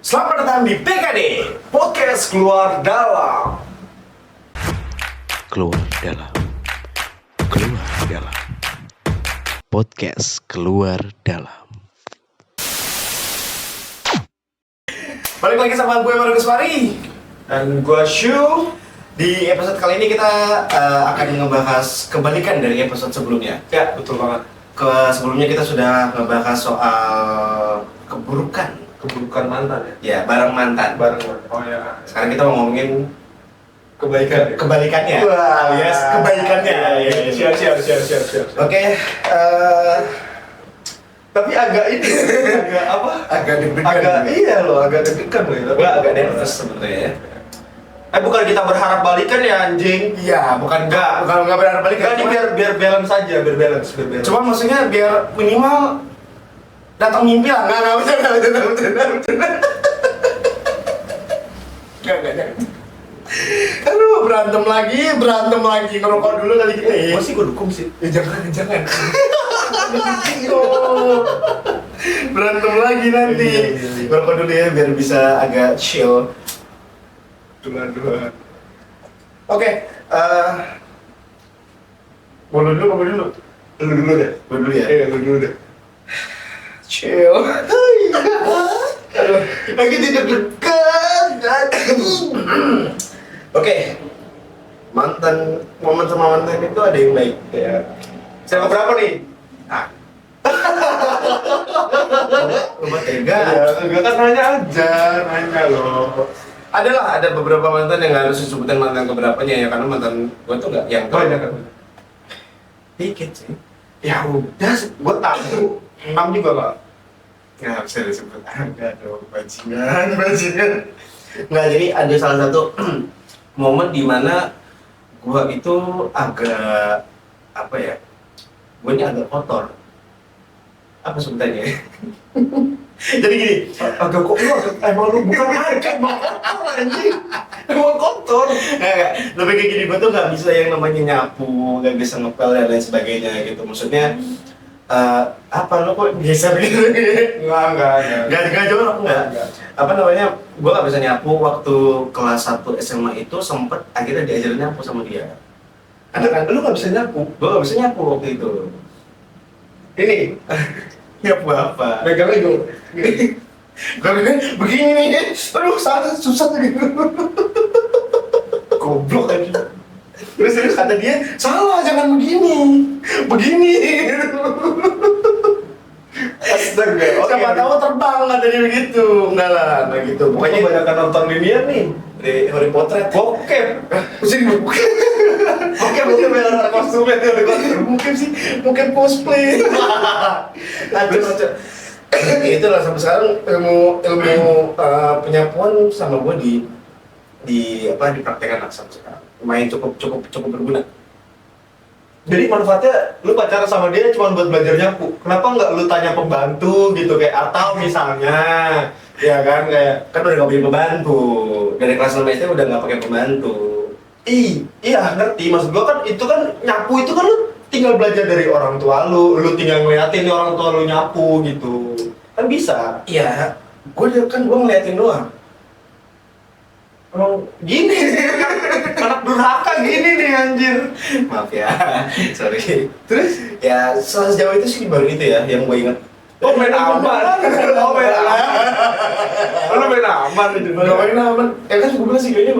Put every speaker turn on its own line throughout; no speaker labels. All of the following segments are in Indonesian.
Selamat datang di PKD Podcast Keluar Dalam.
Keluar dalam podcast keluar dalam.
Balik lagi sama gue Markus Fari dan gue Shu. Di episode kali ini kita akan ngebahas kebalikan dari episode sebelumnya.
Ya, betul banget.
Sebelumnya kita sudah ngebahas soal keburukan
Mantan ya?
Ya, bareng mantan.
Oh ya.
Sekarang kita mau ngomongin
Kebaikan.
kebalikannya.
Wah,
Alias kebaikannya.
Siap.
Oke,
Tapi agak ini, agak apa?
agak deg-degan.
Agak deg-degan loh. Tapi
Agak nervous sebenarnya ya.
bukan kita berharap balikan ya anjing.
Iya, bukan berharap balik.
Enggak, ini biar balance aja, biar balance.
Cuma maksudnya biar minimal datang mimpi lah. Enggak Aduh, berantem lagi, ngerokok dulu kali kita ya.
Masih gue dukung sih.
Jangan. Berantem lagi nanti.
Iya.
Ngerokok dulu ya biar bisa agak chill.
Dua.
Oke, mau lu dulu.
Lu dulu deh.
Lu dulu ya.
Iya, lu dulu deh.
Chill. Aduh, lagi tidak dekat. Oke, momen sama mantan itu ada yang baik.
Ya. Saya berapa nih?
Ah, lu mah tega.
Enggak kan nanya loh.
Ada beberapa mantan yang harus disebutin mantan keberapanya ya, karena mantan gua tuh nggak yang
Banyak kan?
dikit sih.
Ya udah, gue tahu. 6 juga nggak?
Nggak bisa disebut. Ada dong, bajingan. Nggak, jadi ada salah satu momen di mana gua itu agak apa ya? Gua ini agak kotor. Apa sebutannya? Jadi gini,
Agak kok lu emang lu bukan emang kotor anjing. Emang kotor.
Nggak, lebih kayak gini, gua tuh nggak bisa yang namanya nyapu, nggak bisa ngepel dan lain sebagainya gitu. Maksudnya apa lo kok geser gitu? Nggak jorok, nggak. Apa namanya, gua nggak bisa nyapu waktu kelas 1 SMA itu, sempet akhirnya diajarin nyapu sama dia.
Lu nggak bisa nyapu.
Gua nggak bisa nyapu waktu itu.
Ini
Nyapu apa?
megang itu.
Gua bilang begini nih, aduh susah gitu.
Goblok anjing.
Terus kata dia, salah, jangan begini.
Astaga.
Siapa tahu terbang, kata dia begitu. Enggak lah, nggak gitu.
Pokoknya
Pokoknya
banyak nonton linier nih.
di Harry Potter.
Bokep.
Pusing bokep.
Bokep itu beneran kostumnya tuh.
Mungkin sih, mungkin cosplay. Aduh. Itulah sampai sekarang ilmu penyapuan sama gue dipraktekkan lah sampai sekarang. Lumayan cukup berguna.
Jadi manfaatnya lu pacaran sama dia cuma buat belajar nyapu. Kenapa nggak lu tanya pembantu gitu kayak atau misalnya ya kan kayak
Kan udah gak punya pembantu. Dari kelas 6 SD udah gak pakai pembantu.
iya ngerti maksud gua kan itu kan nyapu itu kan lu tinggal belajar dari orang tua lu tinggal ngeliatin nih orang tua lu nyapu gitu. Kan bisa.
Iya, gue ngeliatin doang.
Emang gini anak durhaka gini nih anjir.
Maaf ya, sorry. Terus ya sejauh itu sih baru itu ya yang gue inget.
Oh main aman. Oh main aman. Lu main aman itu.
Gak main aman. Ya kan gue bilang sih ini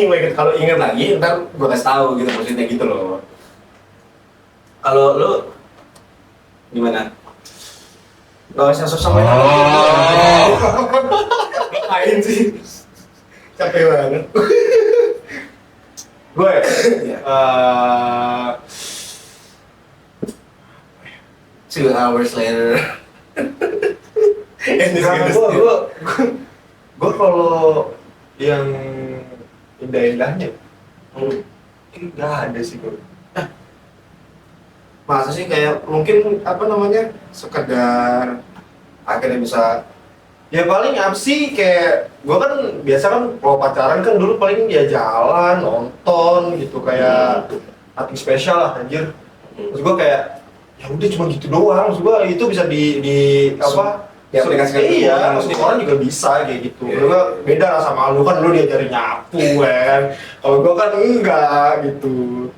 yang gue inget. Kalau inget lagi ntar gue kasih tahu gitu, maksudnya gitu loh. Kalau lu gimana? Gak usah sosok main aman. Ngapain sih? Capek banget.
Gue
Ya. 2 hours later.
Gue kalau yang indah-indahnya nggak ada sih gue.
Masa sih, kayak mungkin apa namanya, sekedar akhirnya bisa
Ya paling apa sih kayak gue kan biasa kan kalau pacaran kan dulu paling ya jalan nonton gitu kayak nothing spesial lah anjir. Terus gue kayak ya udah cuma gitu doang. Maksud gue itu bisa di apa
diaplikasikan ke
iya,
orang.
maksudnya orang juga bisa kayak gitu.
Iya.
Lu kan beda lah sama lu kan, lu diajarin nyapu kan. Kalau gua kan enggak gitu.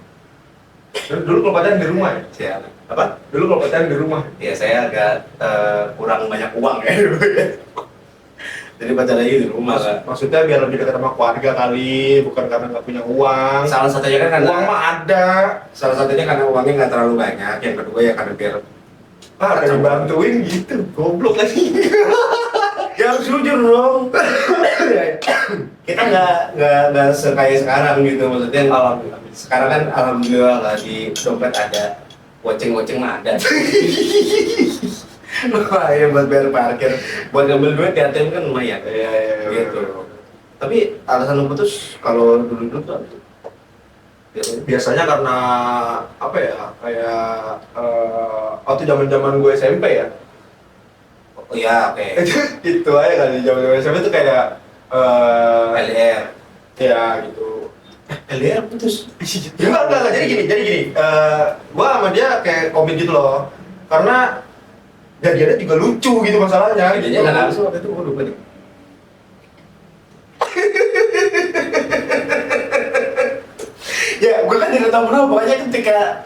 Dulu kalau pacaran di rumah ya?
Siapa?
Apa? Dulu kalau pacaran di rumah.
Ya saya agak kurang banyak uang ya dulu ya. Jadi pacaran aja di rumah kan.
Maksudnya biar lebih dekat sama keluarga kali, bukan karena nggak punya uang.
Salah satunya kan karena
Uang mah ada.
salah satunya karena uangnya nggak terlalu banyak. Yang kedua ya karena biar
Ada dibantuin gitu, goblok lagi.
ya harus jujur dong. Kita nggak sekaya sekarang gitu maksudnya.
Alhamdulillah.
Sekarang kan alhamdulillah lah di dompet ada, goceng mah ada. Lumayan buat bayar parkir, buat ngambil duit di ATM kan lumayan.
Iya,
Gitu. Tapi alasan lu putus kalau dulu tuh apa tuh?
Biasanya karena apa ya? Kayak waktu zaman-zaman gue SMP ya.
Oh iya, oke.
Itu aja kali zaman-zaman SMP tuh kayak
LDR.
ya gitu.
LDR putus.
Enggak. Jadi gini. Gua sama dia kayak komit gitu loh. Karena jadiannya juga lucu gitu masalahnya.
Jadinya nggak langsung waktu itu gue lupa nih. Ya, gue kan tidak tahu kenapa, pokoknya ketika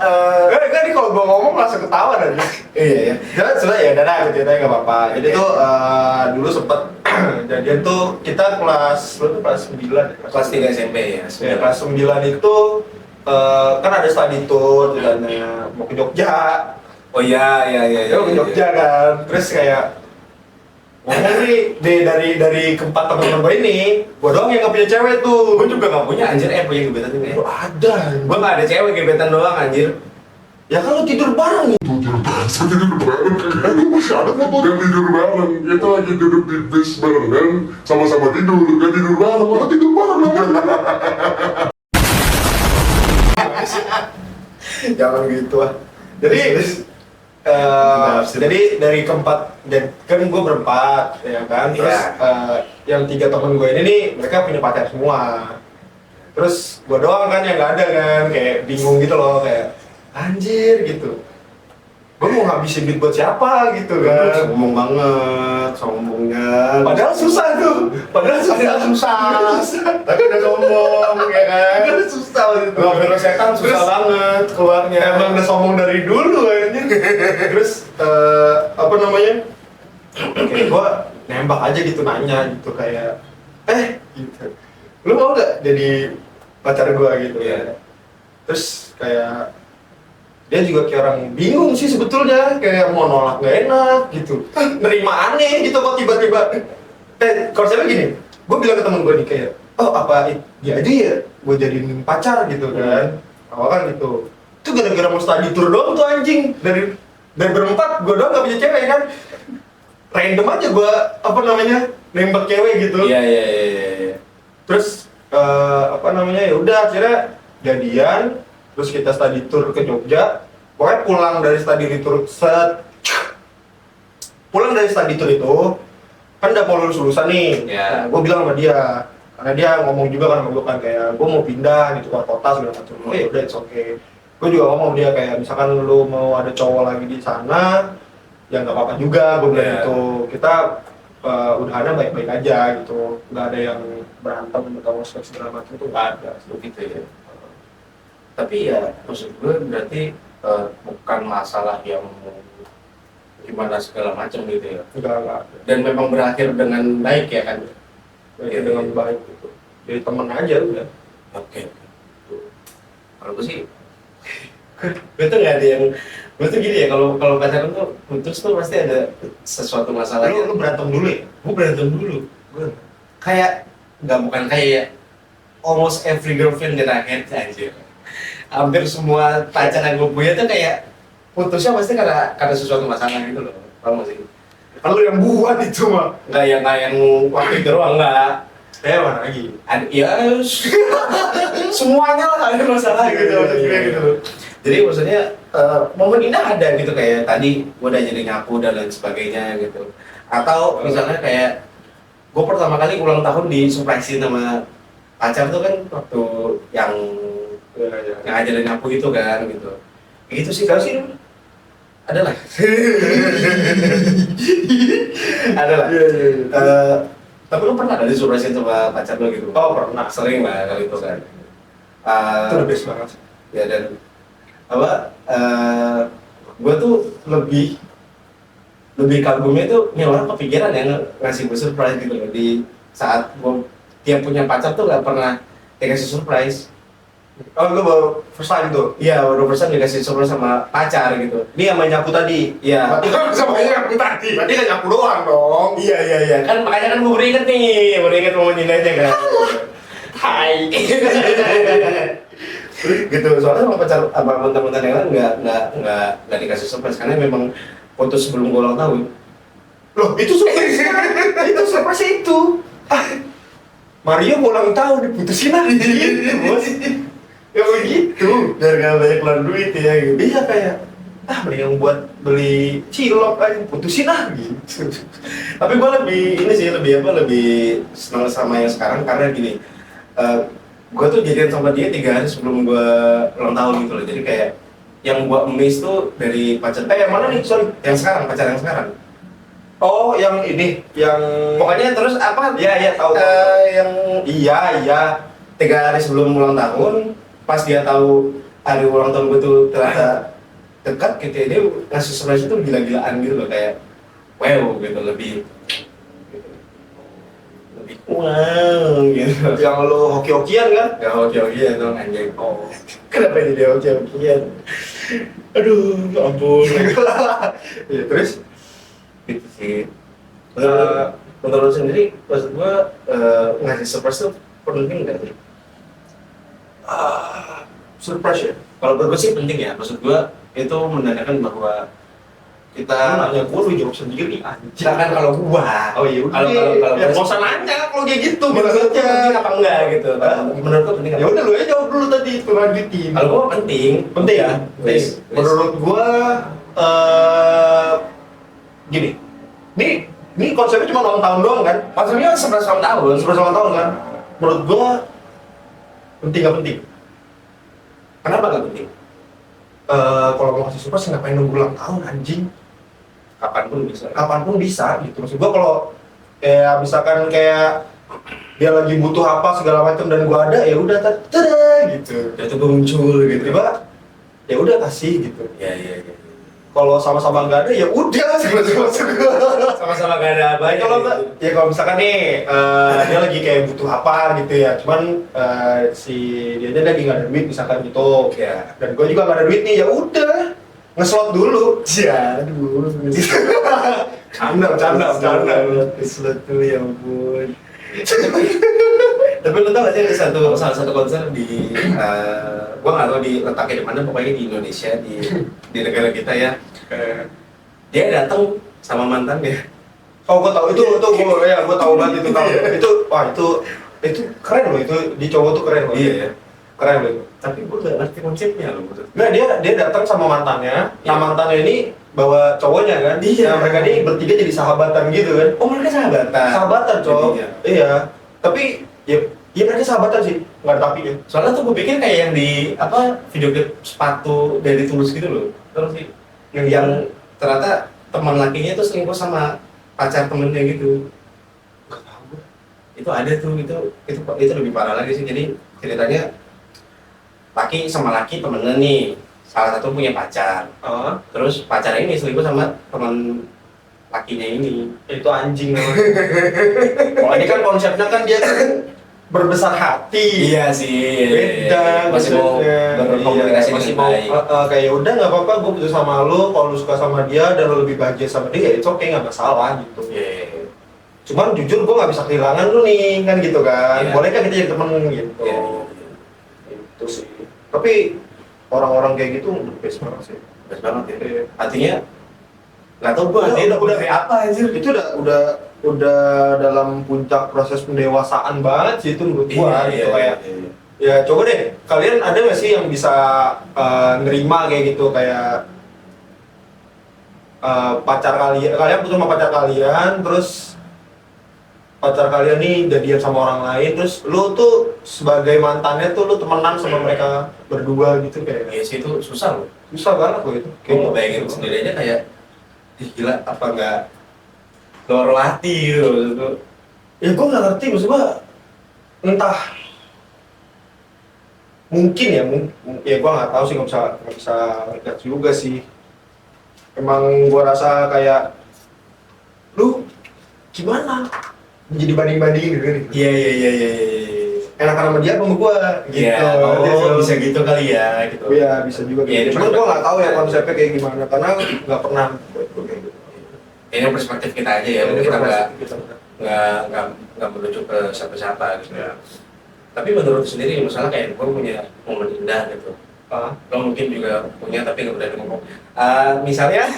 Kan nih kalau gua ngomong langsung ketawa dan
iya.
Jangan sebenarnya ya, aku ceritain nggak apa-apa. Jadi tuh dulu sempet jadian tuh kita kelas 9 ya?
Kelas 3 SMP ya.
Ya, kelas 9 itu kan ada study tour ceritanya mau ke Jogja.
Oh iya.
Ya ke Jogja kan. Terus kayak ngomong nih dari keempat teman-teman gue ini, gue doang yang nggak punya cewek tuh.
Gue juga nggak punya anjir, punya gebetan ini.
Lu ada.
Gue nggak ada cewek, gebetan doang anjir.
Ya kan lu tidur bareng.
Saya tidur bareng, itu masih ada foto kan tidur bareng. Kita lagi duduk di bis barengan, sama-sama tidur, kan tidur bareng, malah tidur bareng namanya.
Jangan gitu ah. Jadi jadi dari keempat, kan gue berempat ya kan. Terus yang 3 temen gue ini nih mereka punya pacar semua. Terus gue doang kan yang nggak ada kan, kayak bingung gitu loh, kayak anjir gitu. Gue mau ngabisin duit buat siapa gitu kan.
Sombong banget, sombongnya.
Padahal susah tuh. Padahal susah.
Tapi udah sombong, ya kan?
Padahal susah gitu.
Ngobrol setan susah banget keluarnya.
Emang udah sombong dari dulu anjir. Terus apa namanya? Kayak gua nembak aja gitu, nanya gitu kayak gitu. Lu mau gak jadi pacar gua gitu ya? Terus kayak dia juga kayak orang bingung sih sebetulnya, kayak mau nolak gak enak gitu. Nerima aneh gitu kok tiba-tiba. Kalau saya gini, gue bilang ke temen gue nih kayak, oh apa dia aja ya gue jadiin pacar gitu kan. Awal kan gitu. Itu gara-gara mau study tour doang tuh anjing. Dari berempat gue doang gak punya cewek kan. Random aja gue nembak cewek gitu.
Iya.
Terus apa namanya, ya udah akhirnya jadian. Terus kita study tour ke Jogja. Pokoknya pulang dari study tour itu kan udah mau lulusan nih.
Ya.
Nah, gue bilang sama dia, karena dia ngomong juga kan sama gue kan kayak gue mau pindah gitu keluar kota segala macam. Oh ya udah, it's okay. Gue juga ngomong sama dia kayak misalkan lu mau ada cowok lagi di sana, ya nggak apa-apa juga. Gue bilang
Ya.
gitu. Kita udahannya baik-baik aja gitu. Nggak ada yang berantem atau segala macam itu nggak ada.
Gitu ya. Tapi ya maksud gue berarti bukan masalah yang gimana segala macam gitu ya.
Nggak ada.
Dan memang berakhir dengan baik ya kan.
Ya, dengan baik gitu. Jadi temen aja udah.
Oke. Kalau gue sih gue tuh nggak ada yang, gue tuh gini ya, kalau pacaran tuh putus tuh pasti ada sesuatu masalah.
Lu berantem dulu ya?
Gue berantem dulu. Gue kayak bukan kayak almost every girlfriend that I had anjir. Hampir semua pacar yang gue punya tuh kayak putusnya pasti karena sesuatu masalah gitu loh. Paham gak sih?
Kalau yang buat itu mah.
Nggak yang waktu itu doang, nggak.
Mana lagi?
Ya semuanya lah ada masalah gitu maksud gue gitu. Jadi maksudnya momen indah ada gitu, kayak tadi gue udah jadi nyapu dan lain sebagainya gitu. Atau misalnya kayak gue pertama kali ulang tahun di surprisein sama pacar tuh kan waktu yang ngajarin nyapu gitu kan gitu. Kayak gitu sih kalau sih. Adalah. Adalah.
Iya.
Tapi lu pernah ada disurprisein sama pacar lu gitu?
Oh pernah.
Sering lah kali itu kan.
Itu the best banget.
Ya dan apa? Gue tuh lebih kagumnya tuh ini orang kepikiran yang ngasih gue surprise gitu loh di saat gue tiap punya pacar tuh gak pernah dikasih surprise.
Oh lu baru first time tuh?
Iya, baru persen dikasih surprise sama pacar gitu.
Ini yang main nyapu tadi?
Iya.
Berarti kan sama nyapu tadi? Berarti kan nyapu doang dong?
Iya. Kan makanya kan gue beringet nih, beringet mau nilainya kan.
Hai.
Gitu, soalnya sama pacar apa mantan-mantan yang lain nggak dikasih surprise karena memang foto sebelum gue ulang tahun.
Loh itu surprise? Itu surprise itu? Mario mau ulang tahun diputusin aja gitu bos. Ya begitu.
Biar gak banyak keluar duit ya gitu.
Iya kayak mending buat beli cilok aja putusin gitu.
Tapi gue lebih senang sama yang sekarang karena gini, gue tuh jadian sama dia 3 hari sebelum gue ulang tahun gitu loh. Jadi kayak yang gue miss tuh dari pacar.
Yang mana nih? Sorry.
Yang sekarang, pacar yang sekarang.
Oh yang ini, yang
Pokoknya terus apa?
Iya tahu.
Yang
Iya.
3 hari sebelum ulang tahun, pas dia tahu hari ulang tahun gue tuh ternyata dekat gitu ya, dia ngasih surprise itu gila-gilaan gitu loh, kayak wow gitu, lebih wow gitu.
Yang lo hoki-hokian kan?
Ya hoki-hokian dong anjing. Oh, kenapa ini dia hoki-hokian? Aduh, ampun.
Ya terus?
Gitu sih. Menurut lu sendiri, maksud gua ngasih surprise tuh penting nggak sih?
Surprise ya?
Kalau menurut gua sih penting ya. Maksud gua itu menandakan bahwa kita
Nanya gue lu jawab sendiri anjing.
Silakan kalau gua.
Oh iya udah.
Kalau
Ya nggak usah nanya kalau kayak gitu.
menurut gua
Maksudnya.
penting apa enggak gitu. Menurut gua penting apa?
Ya udah lu aja jawab dulu tadi itu lanjutin.
Kalau gua penting.
Penting ya?
Wes.
Menurut gua gini. Ini konsepnya cuma ulang tahun doang kan?
Maksudnya 11 tahun.
11 ulang tahun kan? Menurut gua penting gak penting?
Kenapa nggak penting?
Kalau mau kasih surprise ngapain nunggu ulang tahun anjing?
Kapanpun bisa.
Kapanpun bisa gitu. Maksud gua kalau misalkan kayak dia lagi butuh apa segala macam dan gua ada ya udah tada gitu.
Ya itu gua muncul gitu.
Tiba ya udah kasih gitu.
Ya.
Kalau sama-sama nggak ada ya udah
Sama-sama gak ada apa
kalau nggak ya kalau misalkan nih dia lagi kayak butuh apa gitu ya, cuman si dia lagi nggak ada duit misalkan gitu
Ya.
dan gue juga nggak ada duit nih, ya udah ngeslot dulu.
Ya, aduh.
Canda.
Keslot dulu ya ampun. Tapi lu tau gak sih ada salah satu konser di gua nggak tahu di letaknya di mana, pokoknya di Indonesia, di negara kita ya. Dia datang sama mantannya.
Oh gue tahu itu gue tahu banget itu tahu. Itu keren loh, itu di cowok tuh keren loh.
Iya ya.
Keren loh itu.
Tapi gua nggak ngerti konsepnya loh maksud.
Nah dia datang sama mantannya.
Iya.
Nah mantannya ini bawa cowoknya kan.
Iya.
Nah, mereka ini bertiga jadi sahabatan gitu kan.
Oh mereka sahabatan.
Sahabatan cowok.
Jadinya.
Iya. Tapi ya mereka sahabatan sih. Nggak ada tapi ya.
Soalnya tuh gue pikir kayak yang di video klip sepatu dari Tulus gitu loh. Terus sih yang ternyata teman lakinya tuh selingkuh sama pacar temennya gitu.
Nggak tahu gue.
Itu ada tuh, itu lebih parah lagi sih. Jadi ceritanya laki sama laki temennya nih, salah satu punya pacar, terus pacarnya ini selingkuh sama teman lakinya ini.
Itu anjing namanya. Kalau ini kan konsepnya kan dia kan berbesar hati.
Iya sih.
Beda
Masih mau
maksudnya.
berkomunikasi
Iya, masih
dengan
mau
baik.
kayak udah nggak apa-apa gue putus sama lu, kalau lu suka sama dia dan lu lebih bahagia sama dia, itu oke nggak masalah gitu.
Iya.
Cuman jujur gue nggak bisa kehilangan lu nih kan gitu kan.
Iya.
Boleh kan kita jadi temen gitu.
Iya.
Itu sih. Tapi orang-orang kayak gitu best banget sih.
Beres banget ya.
Iya.
Artinya nggak tahu gue artinya udah kayak apa anjir.
Itu udah dalam puncak proses pendewasaan banget sih itu menurut gua gitu kayak ya coba deh kalian ada nggak sih yang bisa nerima kayak gitu kayak pacar kalian putus sama pacar kalian, terus pacar kalian nih jadian sama orang lain, terus lu tuh sebagai mantannya tuh lu temenan sama mereka berdua gitu kayak
Iya sih itu susah loh.
susah banget loh itu.
Gue mau bayangin sendiri aja kayak, ih gila apa nggak luar hati gitu maksud gue.
Ya gue nggak ngerti, maksud gue entah mungkin ya, ya gue nggak tahu sih, nggak bisa lihat juga sih. Emang gue rasa kayak lu gimana jadi banding-bandingin gitu nih.
Iya.
Enakan sama dia apa sama gue gitu.
Iya,
Dia
bisa gitu kali ya gitu.
Iya bisa juga
Iya,
gitu.
ini
Cuman gue nggak tahu ya
perspektif.
konsepnya kayak gimana karena nggak pernah buat gue kayak gitu.
Ini perspektif kita aja ya,
Ini
kita
perspektif kita.
nggak merujuk ke siapa-siapa gitu ya. Tapi menurut sendiri misalnya kayak gue punya momen indah gitu, lo mungkin juga punya tapi nggak berani ngomong. Misalnya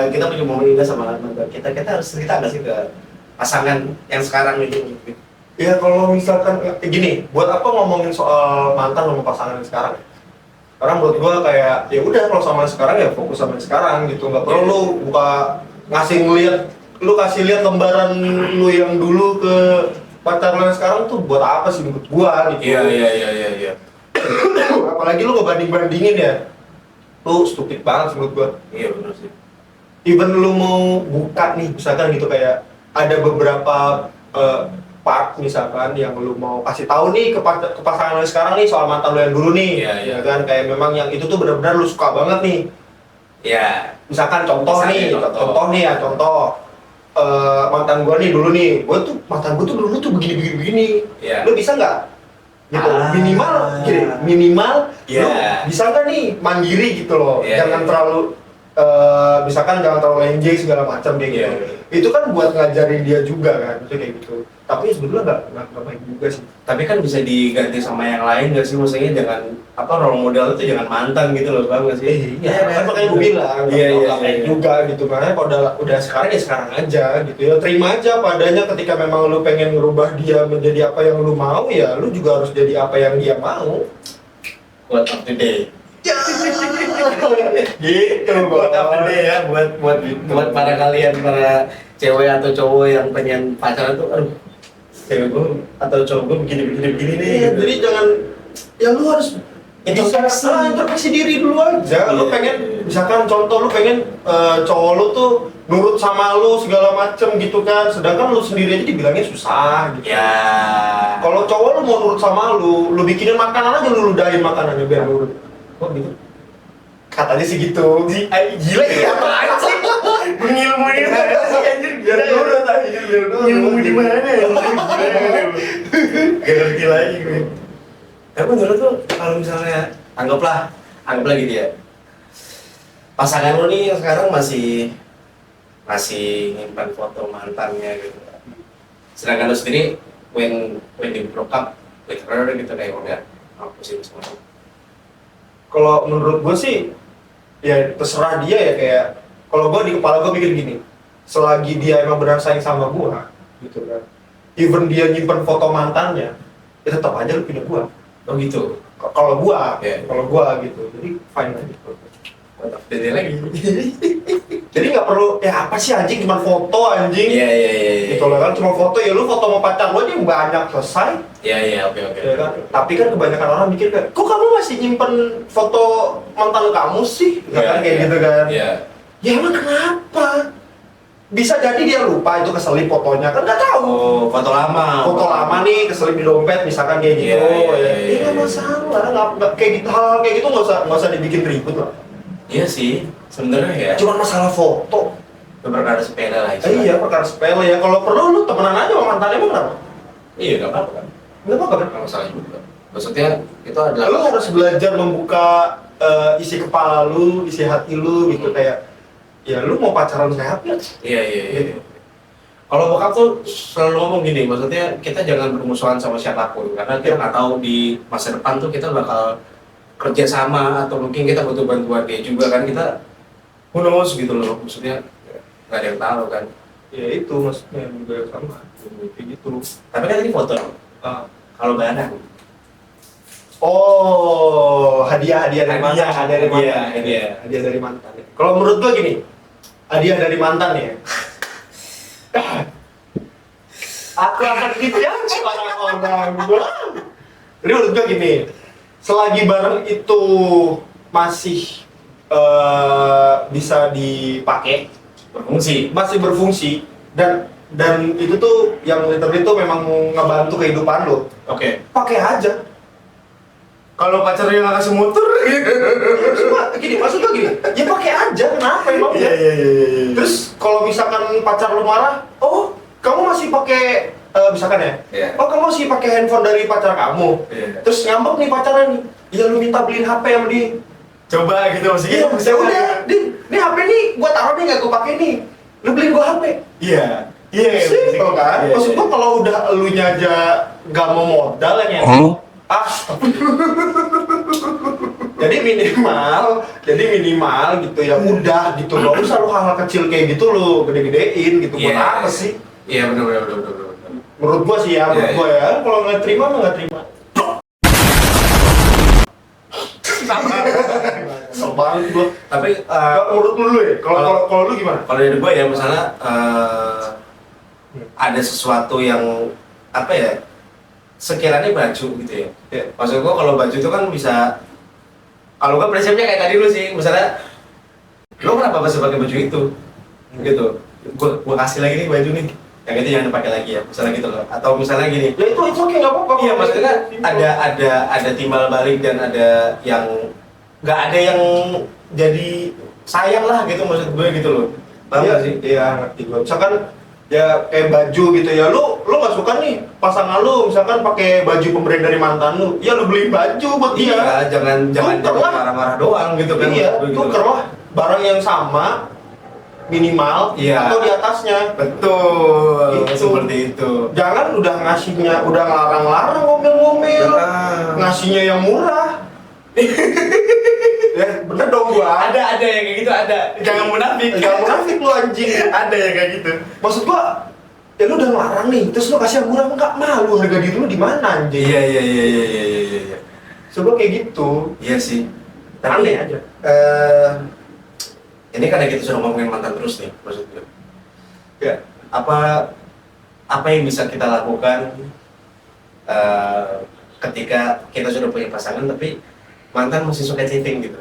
kita punya momen indah sama mantan kita harus cerita nggak sih ke pasangan yang sekarang ini?
Ya kalau misalkan gini, buat apa ngomongin soal mantan sama pasangan yang sekarang? Karena menurut gua kayak ya udah kalau sama yang sekarang ya fokus sama yang sekarang gitu, nggak perlu lu buka kasih lihat lembaran lu yang dulu ke pacar lu yang sekarang tuh buat apa sih menurut gua gitu.
Iya.
Apalagi lu ngebanding-bandingin ya, lu stupid banget sih menurut gua.
Iya benar sih.
Even lu mau buka nih misalkan gitu kayak ada beberapa part misalkan yang lu mau kasih tahu nih ke pasangan lu sekarang nih soal mantan lu yang dulu nih.
Iya.
Ya kan kayak memang yang itu tuh benar-benar lu suka banget nih.
Iya.
Misalkan contoh
Misalnya
nih mantan gua nih dulu nih, mantan gua tuh dulu tuh begini.
Iya.
Lu bisa nggak gitu minimal
Iya.
lu bisa nggak nih mandiri gitu loh.
Iya,
Jangan
iya.
terlalu misalkan jangan terlalu lenje segala macam kayak gitu.
Iya.
Itu kan buat ngajarin dia juga kan, itu kayak gitu. Tapi sebetulnya nggak baik juga sih.
Tapi kan bisa diganti sama yang lain nggak sih? Maksudnya jangan role model itu jangan mantan gitu loh, bang nggak sih?
Iya, kan makanya gue bilang,
Iya.
baik juga gitu. Makanya kalau udah sekarang ya sekarang aja gitu ya. Terima aja padanya ketika memang lu pengen ngerubah dia menjadi apa yang lu mau, ya lu juga harus jadi apa yang dia mau.
Buat up to date.
Gitu,
Buat up to date ya, buat para kalian para cewek atau cowok yang pengen pacaran tuh, aduh, cewek gue atau cowok gue begini nih.
Iya,
gitu.
jadi jangan, ya lu harus introspeksi diri dulu aja. Lu
Iya.
pengen, misalkan contoh lu pengen cowok lu tuh nurut sama lu segala macem gitu kan, sedangkan lu sendiri aja dibilangnya susah gitu.
Ya.
Kalau cowok lu mau nurut sama lu bikinin makanan aja, lu ludahin makanannya biar nurut.
Kok gitu?
Katanya sih gitu. Gila ya, apaan sih?
Mengilmu di mana sih anjir?
Biar nurut aja, biar nurut.
Ilmu di mana ya? Gak ngerti lagi gue. Tapi menurut tuh kalau misalnya anggaplah gitu ya. Pasangan lo nih yang sekarang masih nyimpan foto mantannya gitu. Sedangkan lo sendiri when you broke up with her gitu kayak udah hapusin semua.
Kalau menurut gue sih, ya terserah dia ya, kayak kalau gue di kepala gue mikir gini, selagi dia emang benar sayang sama gue gitu kan, even dia nyimpen foto mantannya, ya tetap aja lu punya gue.
Oh gitu.
Kalau gue
Yeah.
gitu, jadi fine aja.
Mantap. Jadi lagi.
Jadi nggak perlu, ya apa sih anjing, cuma foto anjing.
Iya.
Gitu lah kan, cuma foto, ya lu foto sama pacar lu aja yang banyak selesai.
Iya, oke.
Ya kan? Tapi kan kebanyakan orang mikir kayak, kok kamu masih nyimpen foto mantan kamu sih? Ya kan kayak gitu kan.
Iya.
Ya emang kenapa? Bisa jadi dia lupa itu keselip fotonya, kan nggak tahu.
Oh, foto lama.
Foto lama nih keselip di dompet misalkan kayak gitu.
Iya.
Ya nggak masalah, nggak kayak gitu, hal kayak gitu nggak usah dibikin ribut lah.
Iya sih, sebenarnya ya.
Cuma masalah foto.
Itu perkara sepele lah.
Iya, perkara sepele ya. Kalau perlu lu temenan aja sama mantannya, emang kenapa?
Iya, nggak apa-apa kan.
Nggak apa-apa kan?
Nggak masalah juga. Maksudnya itu adalah.
Lu harus belajar membuka isi kepala lu, isi hati lu gitu kayak. Ya lu mau pacaran sehat ya?
Iya. Kalau bokap tuh selalu ngomong gini, maksudnya kita jangan bermusuhan sama siapapun karena kita nggak tahu di masa depan tuh kita bakal kerja sama atau mungkin kita butuh bantuan dia juga kan, kita who knows gitu loh, maksudnya nggak ada yang tahu kan.
Ya itu maksudnya juga sama kayak gitu.
Tapi kan ini foto, kalau barang
Oh, hadiah dari mantan. Hadiah dari mantan. Kalau menurut gua gini, hadiah dari mantan ya. Aku akan dijaji orang-orang. Jadi menurut gue gini, selagi barang itu masih bisa dipakai, masih berfungsi, dan itu tuh yang literally tuh memang ngebantu kehidupan lo.
Oke.
Pakai aja.
Kalau pacarnya nggak kasih motor,
Maksud gue gini, ya pakai aja, kenapa emang?
iya.
Terus kalau misalkan pacar lu marah, oh kamu masih pakai misalkan ya,
Iya.
oh kamu masih pakai handphone dari pacar kamu,
Iya.
terus ngambek nih pacarnya nih, ya lu minta beliin HP sama dia.
Coba gitu maksudnya.
Iya, ya udah, nih HP nih gua taruh nih nggak gua pakai nih, lu beliin gua HP.
Iya.
Simple kan? Maksud gua kalau udah elunya aja nggak mau modal ya, jadi minimal gitu ya udah gitu loh. Lu selalu hal-hal kecil kayak gitu lo gede-gedein gitu. Buat apa sih?
Iya benar.
Menurut gua sih ya, menurut gua ya. Kalau nggak terima mah nggak terima. Kesel banget gua.
Tapi
Menurut lu dulu ya. Kalau lu gimana?
kalau dari gue ya misalnya ada sesuatu yang apa ya, sekiranya baju gitu ya. Maksud gue kalau baju itu kan bisa, kalau gue prinsipnya kayak tadi lu sih, misalnya lo kenapa masih pakai baju itu gitu, gue kasih lagi nih baju nih, yang itu jangan dipakai lagi ya, misalnya gitu loh. Atau misalnya gini,
Ya itu oke nggak apa-apa.
iya maksudnya ada timbal balik dan ada yang nggak ada yang jadi sayang lah gitu, maksud gue gitu loh. Paham
Iya
nggak sih?
Iya ngerti gue. Misalkan ya kayak baju gitu ya, lu nggak suka nih pasangan lu misalkan pakai baju pemberian dari mantan lu, ya lu beli baju buat dia.
Iya, jangan
Tuker lah.
marah-marah doang gitu kan.
Iya,
Gitu.
tuker lah barang yang sama minimal
Iya.
atau di atasnya.
Betul,
Gitu.
seperti itu.
Jangan udah ngasihnya, udah ngelarang-larang ngomel-ngomel,
Ah.
ngasihnya yang murah. Ya bener dong gua.
Ada yang kayak gitu ada. Jangan munafik.
Jangan munafik lu anjing.
Ada yang kayak gitu.
Maksud gua, ya lu udah ngelarang nih, terus lu kasih yang murah, enggak malu harga diri lu di mana anjing?
Iya.
Coba kayak gitu.
Iya sih.
Aneh aja.
Ini karena kita sudah ngomongin mantan terus nih, maksudnya.
Ya,
Apa yang bisa kita lakukan ketika kita sudah punya pasangan tapi mantan masih suka cheating gitu?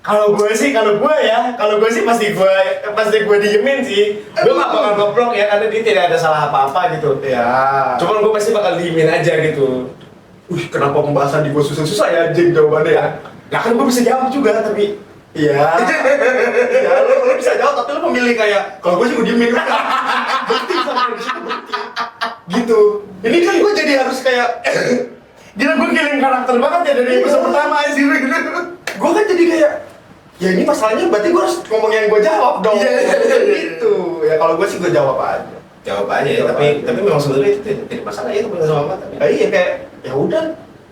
Kalau gue sih pasti gue diemin sih. Gue gak bakal ngeblok ya, karena dia tidak ada salah apa-apa gitu.
ya.
Cuman gue pasti bakal diemin aja gitu.
Kenapa pembahasan di gua susah-susah ya anjing jawabannya ya?
Nah kan gue bisa jawab juga tapi
Iya. Ya, lu bisa jawab tapi lu memilih kayak kalau gue sih gue diemin. Berhenti sama di situ berhenti. Gitu. Ini kan gue jadi harus kayak
gila, gue killing karakter banget ya dari episode pertama sih gitu.
gue kan jadi kayak ya ini masalahnya berarti gue harus ngomong yang gue jawab dong.
Iya.
Gitu. Ya kalau gue sih gue jawab aja.
Jawab aja ya,
Jawab
tapi
aja.
memang sebenarnya itu tidak masalah ya teman sama mantan.
Ya iya kayak ya udah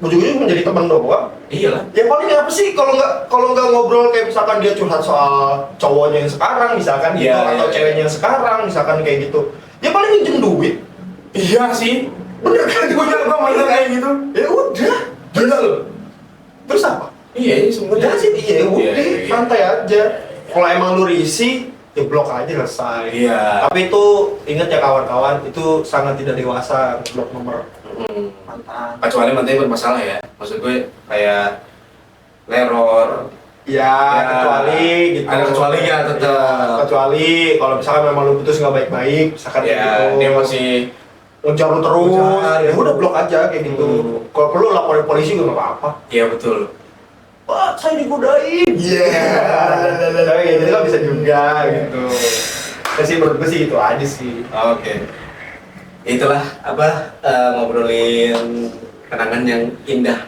ujung-ujung menjadi teman doang.
Iyalah.
Ya paling apa sih kalau nggak ngobrol kayak misalkan dia curhat soal cowoknya yang sekarang misalkan gitu
Iya,
atau
iya.
ceweknya yang sekarang misalkan kayak gitu. Ya paling minjem duit.
Iya sih.
Bener kan gue jago mantan kayak gitu. Ya udah.
Gila loh.
Terus apa?
Iya, sebenarnya
Udah sih iya udah
Iya.
santai aja. Kalau emang lu risih ya blok aja selesai.
Iya.
Tapi itu ingat ya kawan-kawan itu sangat tidak dewasa blok nomor mantan.
Kecuali mantannya bermasalah ya. Maksud gue kayak leror.
Ya, kecuali gitu.
Ada kecualinya tetap.
Ya, kecuali kalau misalkan memang lu putus nggak baik-baik, misalkan kayak
Ya,
gitu.
dia masih
ngejar lu terus,
Ngejar,
ya udah blok aja kayak gitu. Kalau perlu laporin polisi juga nggak apa-apa.
iya betul.
Pak, saya digodain. Iya. Tapi kayak gitu kan bisa juga gitu. Ya sih menurut gue sih itu aja sih.
Oke. Itulah apa ngobrolin kenangan yang indah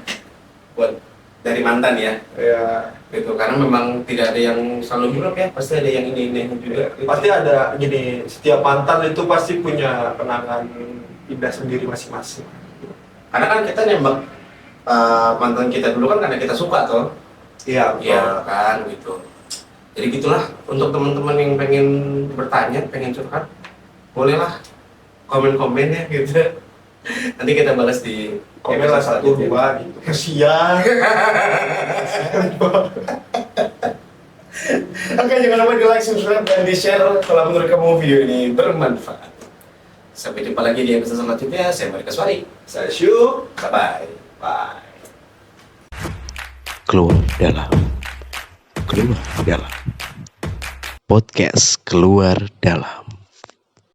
buat dari mantan ya.
Ya,
Gitu. Karena memang tidak ada yang selalu buruk ya, pasti ada yang ini juga.
pasti ada gini, setiap mantan itu pasti punya kenangan indah sendiri masing-masing.
Karena kan kita nembak mantan kita dulu kan karena kita suka toh.
Iya,
Iya kan gitu. Jadi gitulah untuk teman-teman yang pengen bertanya, pengen curhat, bolehlah komen-komen ya gitu. Nanti kita balas di
komen lah
episode
1,
selanjutnya.
2 gitu. Kasian.
Oke, jangan lupa di like, subscribe, dan di share kalau menurut kamu video ini bermanfaat. Sampai jumpa lagi di episode selanjutnya. Saya Marika Suari.
Saya Syu.
Bye-bye.
Bye.
Keluar dalam podcast keluar dalam.